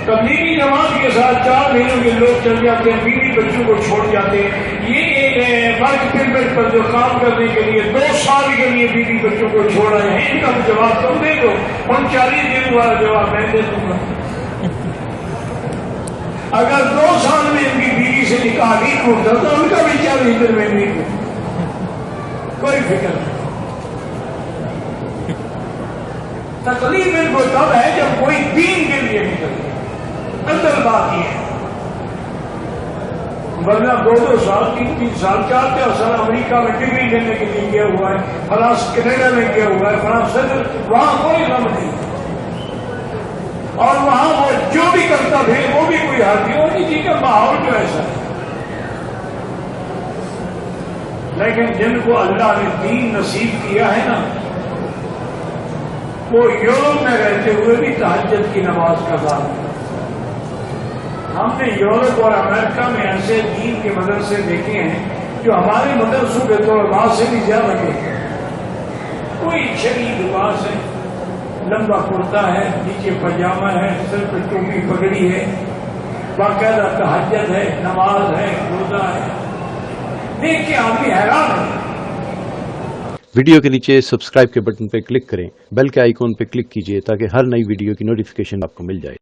تبلیغی جماعت کے ساتھ 4 مہینوں کے لوگ چل جاتے ہیں، بیوی بچوں کو چھوڑ جاتے ہیں. یہ ایک ورک پرمٹ پر جو کام کرنے کے لیے 2 سال کے لیے بیوی بچوں کو چھوڑ رہے ہیں، ان کا جواب تم دے دو. 39 دن والا جواب میں دے دوں گا. اگر 2 سال میں ان کی بیوی سے نکاح نہیں ہوتا تو ان کا بھی 40 دن میں نہیں ہوتا. کوئی فکر نہیں. تکلیف ان کو تب ہے جب کوئی دین کے لیے نکلے. اندر بات یہ ہے، ورنہ 2 سال 3 سال 4 سال امریکہ میں ڈگری لینے کے لیے گیا ہوا ہے، فلاں کینیڈا میں گیا ہوا ہے، فلاں صدر، وہاں کوئی غم نہیں. اور وہاں وہ جو بھی کرتا تھے وہ بھی کوئی حال نہیں ہونی چاہیے کہ ماحول جو ایسا ہے. لیکن جن کو اللہ نے دین نصیب کیا ہے نا، وہ یورپ میں رہتے ہوئے بھی تہجد کی نماز کا ذات ہے. ہم نے یورپ اور امریکہ میں ایسے دین کے مدرسے دیکھے ہیں جو ہمارے مدرسوں کے طلباء سے بھی زیادہ دیکھے ہیں. کوئی شدید لباس ہے، لمبا کرتا ہے، نیچے پاجامہ ہے، سر پہ ٹوپی پگڑی ہے، باقاعدہ تہجد ہے، نماز ہے، روزہ ہے. دیکھ کے آدمی حیران ہے. ویڈیو کے نیچے سبسکرائب کے بٹن پہ کلک کریں، بیل کے آئیکن پہ کلک کیجئے تاکہ ہر نئی ویڈیو کی نوٹیفیکیشن آپ کو مل جائے.